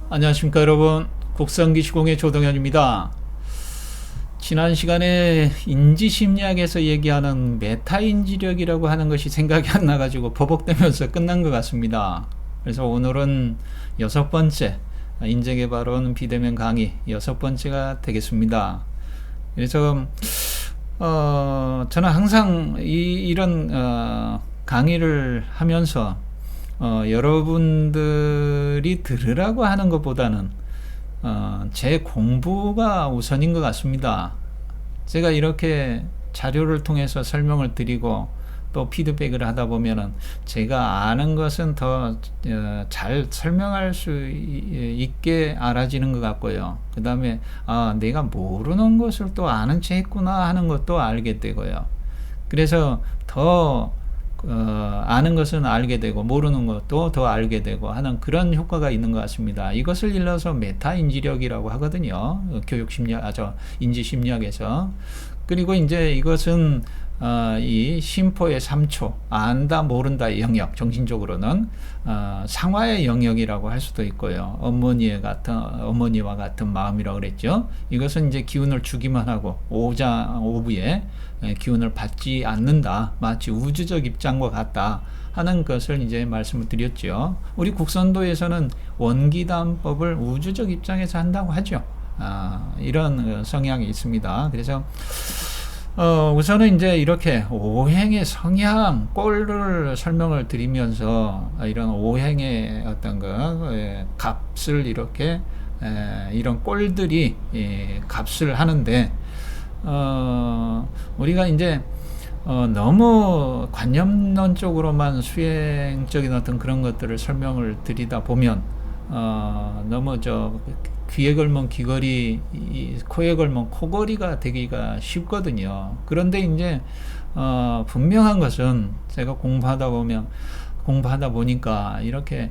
안녕하십니까 여러분, 국성기시공의 조동현입니다. 지난 시간에 인지심리학에서 얘기하는 메타인지력이라고 하는 것이 생각이 안 나가지고 버벅대면서 끝난 것 같습니다. 그래서 오늘은 6번째 인재개발원 비대면 강의 6번째가 되겠습니다. 그래서 저는 항상 이런 강의를 하면서 여러분들이 들으라고 하는 것보다는 제 공부가 우선인 것 같습니다. 제가 이렇게 자료를 통해서 설명을 드리고 또 피드백을 하다 보면은 제가 아는 것은 더 잘 설명할 수 있게 알아지는 것 같고요. 그 다음에 내가 모르는 것을 또 아는 체 했구나 하는 것도 알게 되고요. 그래서 더 아는 것은 알게 되고 모르는 것도 더 알게 되고 하는 그런 효과가 있는 것 같습니다. 이것을 일러서 메타인지력이라고 하거든요. 교육심리학, 인지심리학에서. 그리고 이제 이것은 이 심포의 3초, 안다 모른다의 영역, 정신적으로는 상화의 영역이라고 할 수도 있고요. 어머니와 같은 마음이라고 그랬죠. 이것은 이제 기운을 주기만 하고 오부에 기운을 받지 않는다, 마치 우주적 입장과 같다 하는 것을 이제 말씀을 드렸죠. 우리 국선도에서는 원기담법을 우주적 입장에서 한다고 하죠. 이런 성향이 있습니다. 그래서 우선은 이제 이렇게 오행의 성향, 꼴을 설명을 드리면서 이런 오행의 어떤 값을 이렇게 이런 꼴들이 값을 하는데 우리가 이제 너무 관념론적으로만 수행적인 어떤 그런 것들을 설명을 드리다 보면 너무 귀에 걸면 귀걸이, 코에 걸면 코걸이가 되기가 쉽거든요. 그런데 이제 분명한 것은 제가 공부하다 보니까 이렇게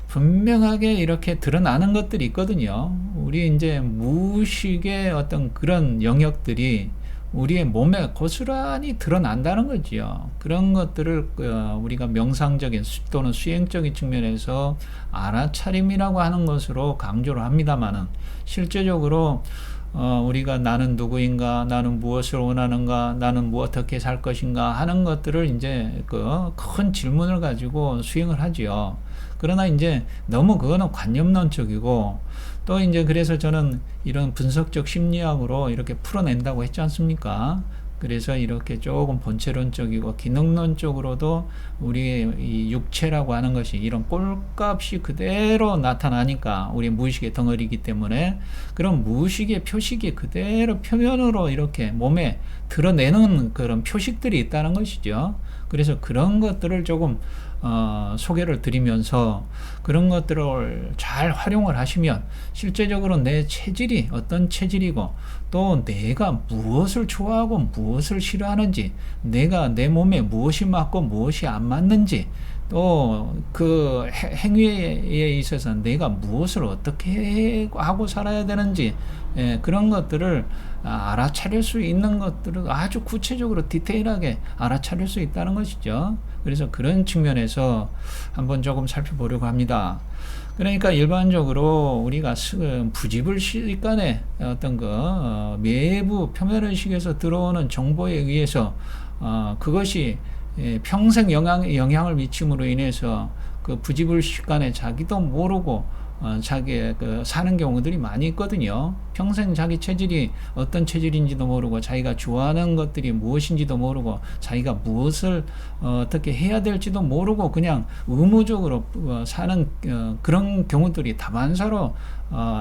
분명하게 이렇게 드러나는 것들이 있거든요. 우리 이제 무의식의 어떤 그런 영역들이 우리의 몸에 고스란히 드러난다는 거지요. 그런 것들을 우리가 명상적인 또는 수행적인 측면에서 알아차림이라고 하는 것으로 강조를 합니다만은 실제적으로 우리가 나는 누구인가, 나는 무엇을 원하는가, 나는 어떻게 살 것인가 하는 것들을 이제 큰 질문을 가지고 수행을 하지요. 그러나 이제 너무 그거는 관념론적이고 또 이제 그래서 저는 이런 분석적 심리학으로 이렇게 풀어낸다고 했지 않습니까? 그래서 이렇게 조금 본체론적이고 기능론적으로도 우리의 이 육체라고 하는 것이 이런 꼴값이 그대로 나타나니까 우리 무의식의 덩어리이기 때문에 그런 무의식의 표식이 그대로 표면으로 이렇게 몸에 드러내는 그런 표식들이 있다는 것이죠. 그래서 그런 것들을 조금 소개를 드리면서 그런 것들을 잘 활용을 하시면 실제적으로 내 체질이 어떤 체질이고 또 내가 무엇을 좋아하고 무엇을 싫어하는지, 내가 내 몸에 무엇이 맞고 무엇이 안 맞는지, 또 그 행위에 있어서 내가 무엇을 어떻게 하고 살아야 되는지, 그런 것들을 알아차릴 수 있는 것들을 아주 구체적으로 디테일하게 알아차릴 수 있다는 것이죠. 그래서 그런 측면에서 한번 조금 살펴보려고 합니다. 그러니까 일반적으로 우리가 부지불식간의 어떤 외부 표면의식에서 들어오는 정보에 의해서 그것이 평생 영향을 미침으로 인해서 그 부지불식간에 자기도 모르고 자기 사는 경우들이 많이 있거든요. 평생 자기 체질이 어떤 체질인지도 모르고 자기가 좋아하는 것들이 무엇인지도 모르고 자기가 무엇을 어떻게 해야 될지도 모르고 그냥 의무적으로 사는 그런 경우들이 다반사로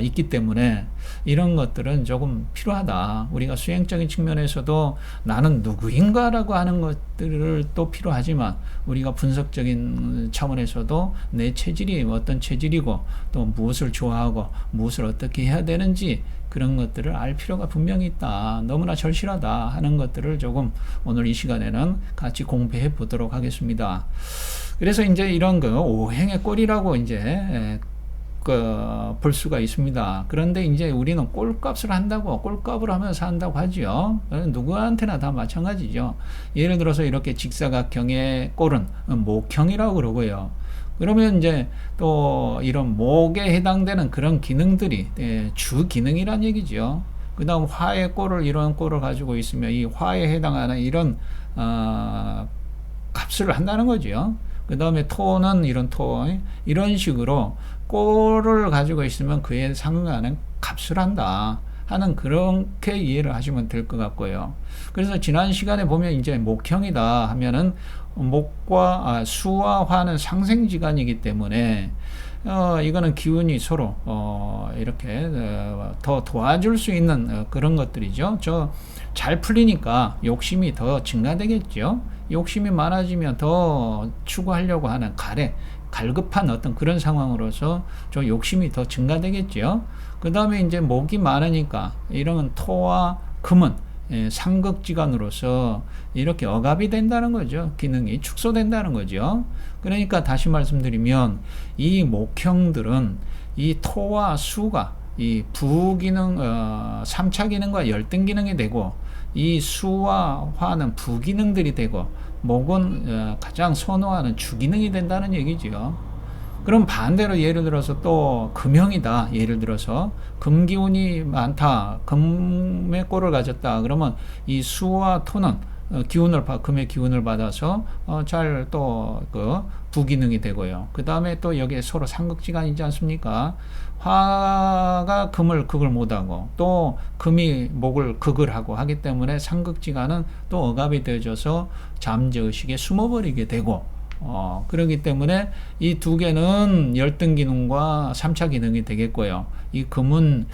있기 때문에 이런 것들은 조금 필요하다. 우리가 수행적인 측면에서도 나는 누구인가라고 하는 것들을 또 필요하지만 우리가 분석적인 차원에서도 내 체질이 어떤 체질이고 또 무엇을 좋아하고 무엇을 어떻게 해야 되는지 그런 것들을 알 필요가 분명히 있다. 너무나 절실하다 하는 것들을 조금 오늘 이 시간에는 같이 공부해 보도록 하겠습니다. 그래서 이제 이런 오행의 꼴이라고 이제 볼 수가 있습니다. 그런데 이제 우리는 꼴값을 한다고, 꼴값을 하면서 한다고 하죠. 누구한테나 다 마찬가지죠. 예를 들어서 이렇게 직사각형의 꼴은 목형이라고 그러고요. 그러면 이제 또 이런 목에 해당되는 그런 기능들이 주 기능이란 얘기죠. 그 다음 화의 꼴을 이런 꼴을 가지고 있으면 이 화에 해당하는 이런 값을 한다는 거죠. 그 다음에 토는 이런 토 이런 식으로 꼴을 가지고 있으면 그에 상응하는 값을 한다 하는 그렇게 이해를 하시면 될 것 같고요. 그래서 지난 시간에 보면 이제 목형이다 하면은 목과 수와 화는 상생지간이기 때문에 이거는 기운이 서로 이렇게 더 도와줄 수 있는 그런 것들이죠. 잘 풀리니까 욕심이 더 증가되겠죠. 욕심이 많아지면 더 추구하려고 하는 갈급한 어떤 그런 상황으로서 좀 욕심이 더 증가되겠죠. 그 다음에 이제 목이 많으니까 이런 토와 금은 상극지간으로서 이렇게 억압이 된다는 거죠. 기능이 축소된다는 거죠. 그러니까 다시 말씀드리면 이 목형들은 이 토와 수가 이 부기능, 3차 기능과 열등 기능이 되고 이 수와 화는 부기능들이 되고 목은 가장 선호하는 주기능이 된다는 얘기죠. 그럼 반대로 예를 들어서 또 금형이다. 예를 들어서 금기운이 많다. 금의 꼴을 가졌다. 그러면 이 수와 토는 금의 기운을 받아서 잘 또 그 부기능이 되고요. 그 다음에 또 여기에 서로 상극지간이지 않습니까? 화가 금을 극을 못하고 또 금이 목을 극을 하고 하기 때문에 상극지간은 또 억압이 되어져서 잠재의식에 숨어버리게 되고 그렇기 때문에 이 두 개는 열등 기능과 3차 기능이 되겠고요. 이 금은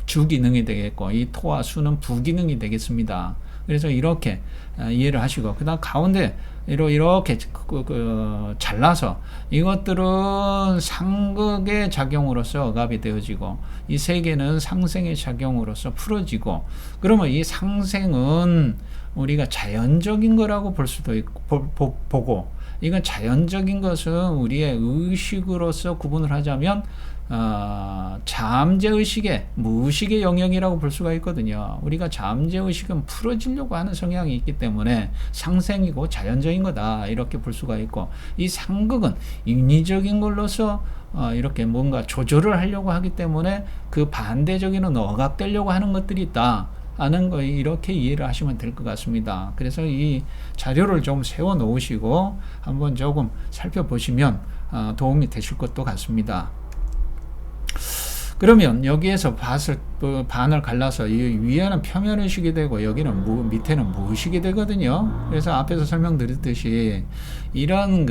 주 기능이 되겠고 이 토와 수는 부기능이 되겠습니다. 그래서 이렇게 이해를 하시고 그다음 가운데 이렇게 잘라서 이것들은 상극의 작용으로서 억압이 되어지고 이 세 개는 상생의 작용으로서 풀어지고 그러면 이 상생은 우리가 자연적인 거라고 볼 수도 있고 보고 이건 자연적인 것은 우리의 의식으로서 구분을 하자면 잠재의식의 무의식의 영역이라고 볼 수가 있거든요. 우리가 잠재의식은 풀어지려고 하는 성향이 있기 때문에 상생이고 자연적인 거다 이렇게 볼 수가 있고 이 상극은 인위적인 걸로서 이렇게 뭔가 조절을 하려고 하기 때문에 그 반대적인 억압되려고 하는 것들이 있다 하는 거 이렇게 이해를 하시면 될 것 같습니다. 그래서 이 자료를 좀 세워 놓으시고 한번 조금 살펴보시면 도움이 되실 것도 같습니다. 그러면 여기에서 반을 갈라서 이 위에는 표면의식이 되고 여기는 밑에는 무의식이 되거든요. 그래서 앞에서 설명드렸듯이 이런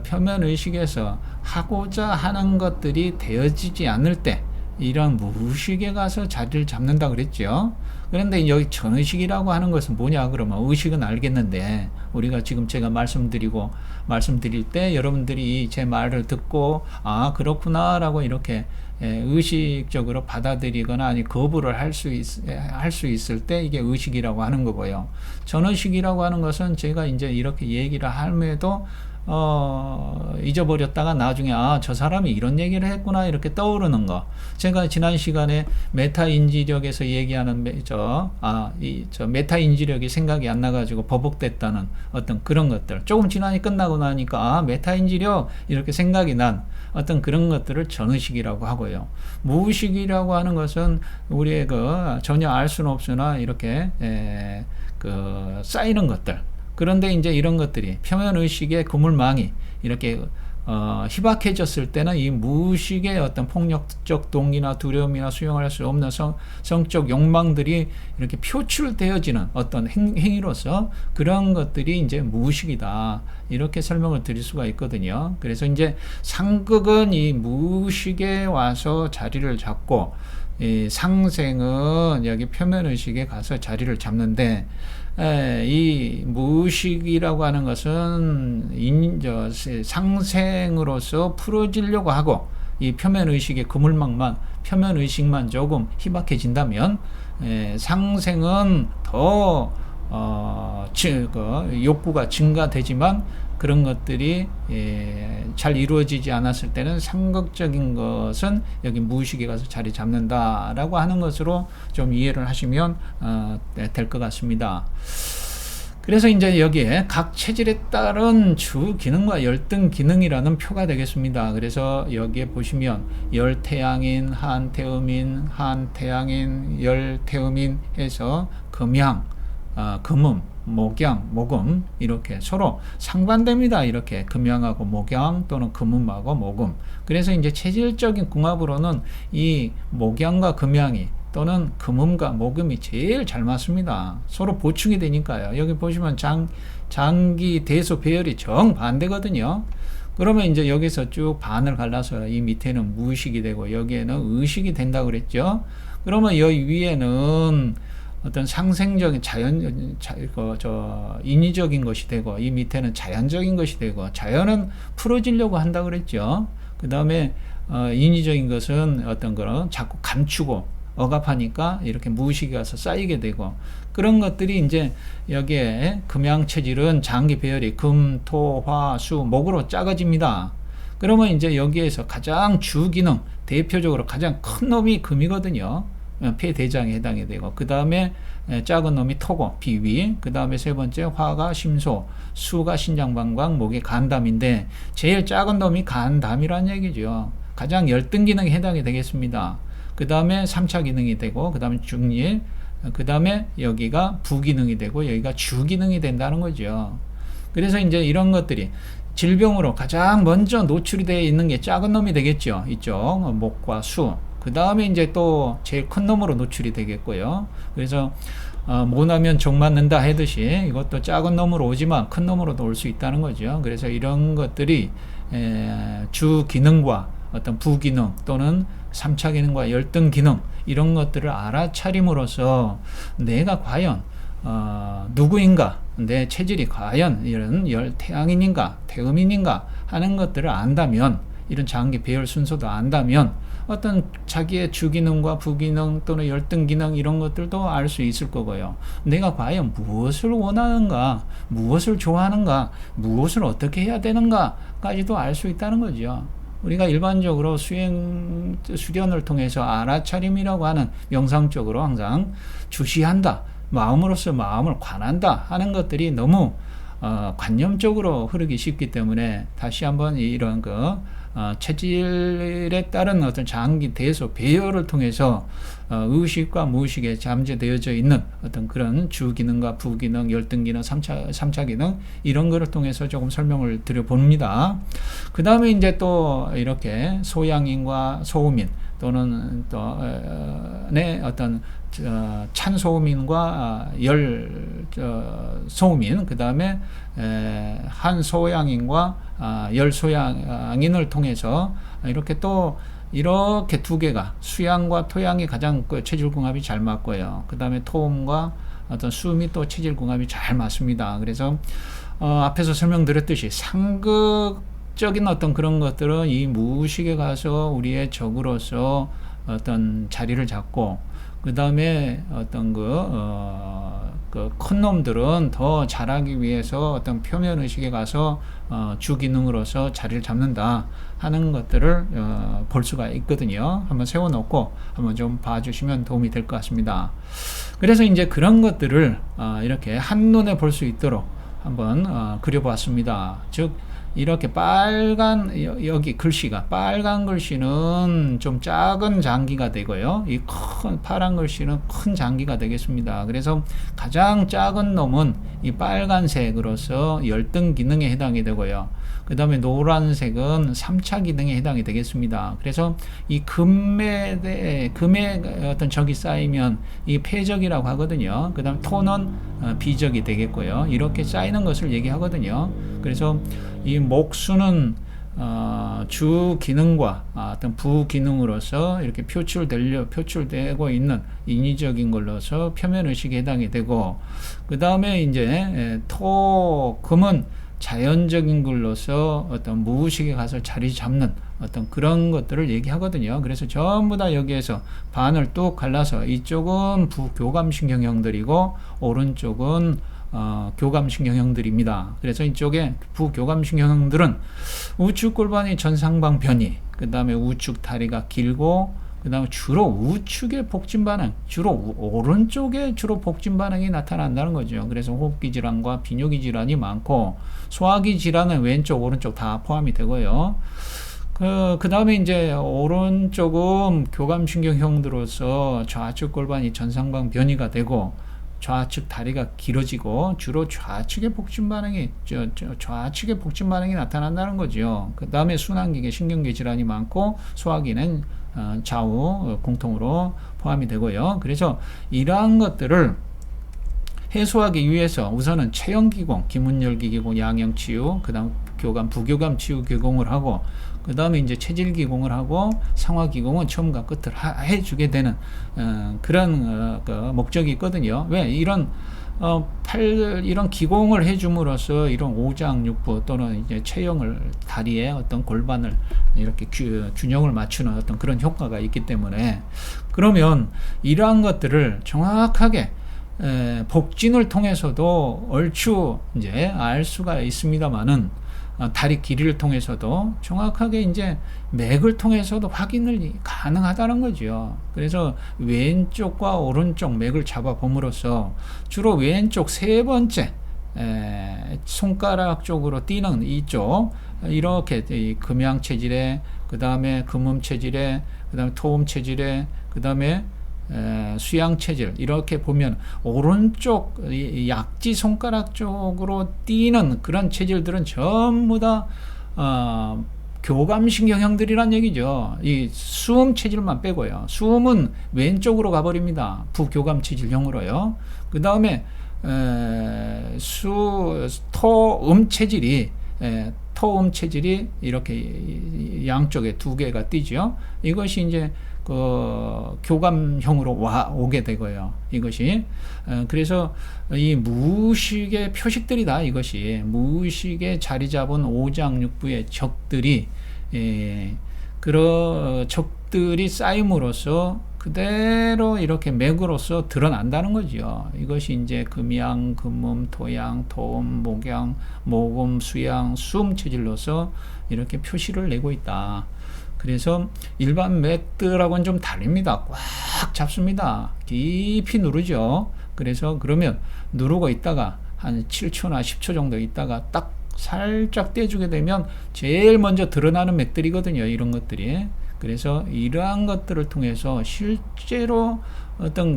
표면의식에서 하고자 하는 것들이 되어지지 않을 때 이런 무의식에 가서 자리를 잡는다 그랬죠. 그런데 여기 전의식이라고 하는 것은 뭐냐 그러면 의식은 알겠는데 우리가 지금 제가 말씀드릴 때 여러분들이 제 말을 듣고 그렇구나 라고 이렇게 의식적으로 받아들이거나 아니 거부를 할 수 있을 때 이게 의식이라고 하는 거고요. 전의식이라고 하는 것은 제가 이제 이렇게 얘기를 함에도 잊어버렸다가 나중에 저 사람이 이런 얘기를 했구나 이렇게 떠오르는 거. 제가 지난 시간에 메타인지력에서 얘기하는 메타인지력이 생각이 안 나가지고 버벅댔다는 어떤 그런 것들 조금 지난이 끝나고 나니까 메타인지력 이렇게 생각이 난 어떤 그런 것들을 전의식이라고 하고요. 무의식이라고 하는 것은 우리의 전혀 알 수는 없으나 이렇게 쌓이는 것들. 그런데 이제 이런 것들이 표면의식의 그물망이 이렇게 희박해졌을 때는 이 무의식의 어떤 폭력적 동기나 두려움이나 수용할 수 없는 성적 욕망들이 이렇게 표출되어지는 어떤 행위로서 그런 것들이 이제 무의식이다. 이렇게 설명을 드릴 수가 있거든요. 그래서 이제 상극은 이 무의식에 와서 자리를 잡고 이 상생은 여기 표면의식에 가서 자리를 잡는데 이 무의식이라고 하는 것은 상생으로서 풀어지려고 하고 이 표면의식의 그물망만 표면의식만 조금 희박해진다면 상생은 더 욕구가 증가되지만 그런 것들이 잘 이루어지지 않았을 때는 상극적인 것은 여기 무의식에 가서 자리 잡는다라고 하는 것으로 좀 이해를 하시면 될 것 같습니다. 그래서 이제 여기에 각 체질에 따른 주 기능과 열등 기능이라는 표가 되겠습니다. 그래서 여기에 보시면 열태양인, 한태음인, 한태양인, 열태음인 해서 금양, 금음, 목양, 목음 이렇게 서로 상반됩니다. 이렇게 금양하고 목양 또는 금음하고 목음. 그래서 이제 체질적인 궁합으로는 이 목양과 금양이 또는 금음과 목음이 제일 잘 맞습니다. 서로 보충이 되니까요. 여기 보시면 장기 대소 배열이 정반대거든요. 그러면 이제 여기서 쭉 반을 갈라서 이 밑에는 무의식이 되고 여기에는 의식이 된다고 그랬죠. 그러면 여기 위에는 어떤 상생적인 인위적인 것이 되고 이 밑에는 자연적인 것이 되고 자연은 풀어지려고 한다고 그랬죠. 그 다음에 인위적인 것은 어떤 거는 자꾸 감추고 억압하니까 이렇게 무의식이 가서 쌓이게 되고 그런 것들이 이제 여기에 금양 체질은 장기 배열이 금, 토, 화, 수, 목으로 작아집니다. 그러면 이제 여기에서 가장 주 기능 대표적으로 가장 큰 놈이 금이거든요. 폐대장에 해당이 되고 그 다음에 작은 놈이 토고 비위, 그 다음에 세 번째 화가 심소, 수가 신장방광, 목이 간담인데 제일 작은 놈이 간담이라는 얘기죠. 가장 열등 기능에 해당이 되겠습니다. 그 다음에 3차 기능이 되고 그 다음에 중일, 그 다음에 여기가 부기능이 되고 여기가 주기능이 된다는 거죠. 그래서 이제 이런 것들이 질병으로 가장 먼저 노출이 되어 있는 게 작은 놈이 되겠죠. 이쪽 목과 수. 그 다음에 이제 또 제일 큰 놈으로 노출이 되겠고요. 그래서 모나면 종 맞는다 하듯이 이것도 작은 놈으로 오지만 큰 놈으로도 올 수 있다는 거죠. 그래서 이런 것들이 주 기능과 어떤 부기능 또는 3차 기능과 열등 기능 이런 것들을 알아차림으로써 내가 과연 누구인가, 내 체질이 과연 이런 열태양인인가 태음인인가 하는 것들을 안다면, 이런 장기 배열 순서도 안다면 어떤 자기의 주기능과 부기능 또는 열등기능 이런 것들도 알 수 있을 거고요. 내가 과연 무엇을 원하는가, 무엇을 좋아하는가, 무엇을 어떻게 해야 되는가까지도 알 수 있다는 거죠. 우리가 일반적으로 수련을 통해서 알아차림이라고 하는 명상적으로 항상 주시한다, 마음으로서 마음을 관한다 하는 것들이 너무 관념적으로 흐르기 쉽기 때문에 다시 한번 이런 체질에 따른 어떤 장기 대소 배열을 통해서 의식과 무의식에 잠재되어져 있는 어떤 그런 주기능과 부기능, 열등기능, 3차 기능 이런 거를 통해서 조금 설명을 드려봅니다. 그 다음에 이제 또 이렇게 소양인과 소음인 또는 또 어떤 찬소음인과 열소음인, 그 다음에 한소양인과 열소양인을 통해서 이렇게 또 이렇게 두 개가 수양과 토양이 가장 체질궁합이 잘 맞고요. 그 다음에 토음과 어떤 수음이 또 체질궁합이 잘 맞습니다. 그래서 앞에서 설명드렸듯이 상극적인 어떤 그런 것들은 이 무의식에 가서 우리의 적으로서 어떤 자리를 잡고, 그 다음에 어떤 큰 놈들은 더 잘하기 위해서 어떤 표면 의식에 가서 주기능으로서 자리를 잡는다 하는 것들을 볼 수가 있거든요. 한번 세워놓고 한번 좀 봐주시면 도움이 될 것 같습니다. 그래서 이제 그런 것들을 이렇게 한눈에 볼 수 있도록 한번 그려보았습니다. 즉 이렇게 빨간 여기 글씨가 빨간 글씨는 좀 작은 장기가 되고요, 이 큰 파란 글씨는 큰 장기가 되겠습니다. 그래서 가장 작은 놈은 이 빨간색으로서 열등 기능에 해당이 되고요, 그 다음에 노란색은 3차 기능에 해당이 되겠습니다. 그래서 이 금의 어떤 적이 쌓이면 이 폐적이라고 하거든요. 그 다음 토는 비적이 되겠고요. 이렇게 쌓이는 것을 얘기하거든요. 그래서 이 목수는 주 기능과 어떤 부기능으로서 이렇게 표출되고 있는 인위적인 걸로서 표면 의식에 해당이 되고, 그 다음에 이제 금은 자연적인 걸로서 어떤 무의식에 가서 자리 잡는 어떤 그런 것들을 얘기하거든요. 그래서 전부 다 여기에서 반을 뚝 갈라서 이쪽은 부교감신경형들이고 오른쪽은 교감신경형들입니다. 그래서 이쪽에 부교감신경형들은 우측 골반이 전상방편이, 그 다음에 우측 다리가 길고 그다음에 주로 우측의 복진 반응, 주로 오른쪽에 주로 복진 반응이 나타난다는 거죠. 그래서 호흡기 질환과 비뇨기 질환이 많고, 소화기 질환은 왼쪽, 오른쪽 다 포함이 되고요. 그 다음에 이제 오른쪽은 교감신경형으로서 좌측 골반이 전상방 변이가 되고, 좌측 다리가 길어지고, 주로 좌측의 복진 반응이 좌측의 복진 반응이 나타난다는 거죠. 그 다음에 순환기계 신경계 질환이 많고, 소화기는 좌우 공통으로 포함이 되고요. 그래서 이러한 것들을 해소하기 위해서 우선은 체형기공, 기문열기기공, 양형치유, 그 다음 교감, 부교감 치유 기공을 하고, 그 다음에 이제 체질기공을 하고, 상하기공은 처음과 끝을 해주게 되는 그런 그 목적이 있거든요. 왜 이런 이런 기공을 해줌으로써 이런 오장육부 또는 이제 체형을, 다리에 어떤 골반을 이렇게 균형을 맞추는 어떤 그런 효과가 있기 때문에, 그러면 이러한 것들을 정확하게 복진을 통해서도 얼추 이제 알 수가 있습니다만은, 다리 길이를 통해서도 정확하게 이제 맥을 통해서도 확인을 가능하다는 거죠. 그래서 왼쪽과 오른쪽 맥을 잡아 봄으로써 주로 왼쪽 세 번째 손가락 쪽으로 뛰는 이쪽, 이렇게 이 금양 체질에, 그 다음에 금음 체질에, 그 다음에 토음 체질에, 그 다음에 수양 체질, 이렇게 보면 오른쪽 약지 손가락 쪽으로 뛰는 그런 체질들은 전부 다 교감신경형들이란 얘기죠. 이 수음 체질만 빼고요. 수음은 왼쪽으로 가버립니다. 부교감 체질형으로요. 그 다음에 토음 체질이 이렇게 양쪽에 두 개가 뛰죠. 이것이 이제 그 교감형으로 오게 되고요. 이것이 그래서 이 무의식의 표식들이다. 이것이 무의식에 자리 잡은 오장육부의 적들이 그런 적들이 쌓임으로써 그대로 이렇게 맥으로서 드러난다는 거죠. 이것이 이제 금양, 금음, 토양, 토음, 목양, 모금, 수양, 수음 체질로서 이렇게 표시를 내고 있다. 그래서 일반 맥들하고는 좀 다릅니다. 꽉 잡습니다. 깊이 누르죠. 그래서 그러면 누르고 있다가 한 7초나 10초 정도 있다가 딱 살짝 떼주게 되면 제일 먼저 드러나는 맥들이거든요. 이런 것들이. 그래서 이러한 것들을 통해서 실제로 어떤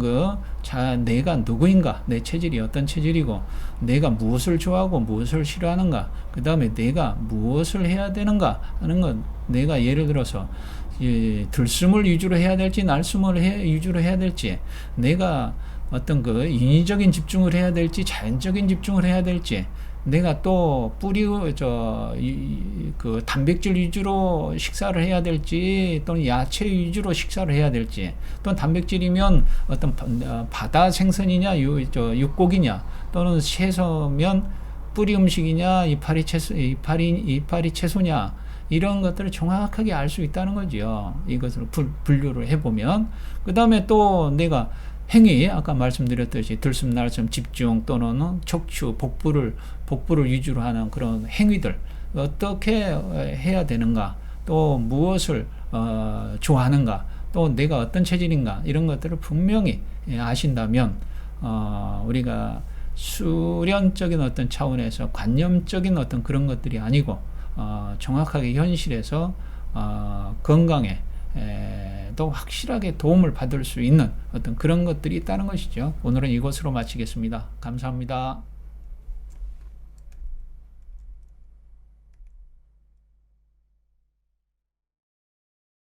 내가 누구인가, 내 체질이 어떤 체질이고, 내가 무엇을 좋아하고 무엇을 싫어하는가, 그 다음에 내가 무엇을 해야 되는가 하는 건, 내가 예를 들어서 들숨을 위주로 해야 될지 날숨을 위주로 해야 될지, 내가 어떤 인위적인 집중을 해야 될지 자연적인 집중을 해야 될지, 내가 또 단백질 위주로 식사를 해야 될지, 또는 야채 위주로 식사를 해야 될지, 또는 단백질이면 어떤 바다 생선이냐, 육고기냐, 또는 채소면 뿌리 음식이냐, 이파리 채소냐, 이런 것들을 정확하게 알 수 있다는 거죠. 이것으로 분류를 해보면. 그 다음에 또 내가 행위, 아까 말씀드렸듯이 들숨, 날숨, 집중 또는 척추, 복부를 위주로 하는 그런 행위들 어떻게 해야 되는가, 또 무엇을 좋아하는가, 또 내가 어떤 체질인가, 이런 것들을 분명히 아신다면 우리가 수련적인 어떤 차원에서 관념적인 어떤 그런 것들이 아니고 정확하게 현실에서 건강에 또 확실하게 도움을 받을 수 있는 어떤 그런 것들이 있다는 것이죠. 오늘은 이것으로 마치겠습니다. 감사합니다.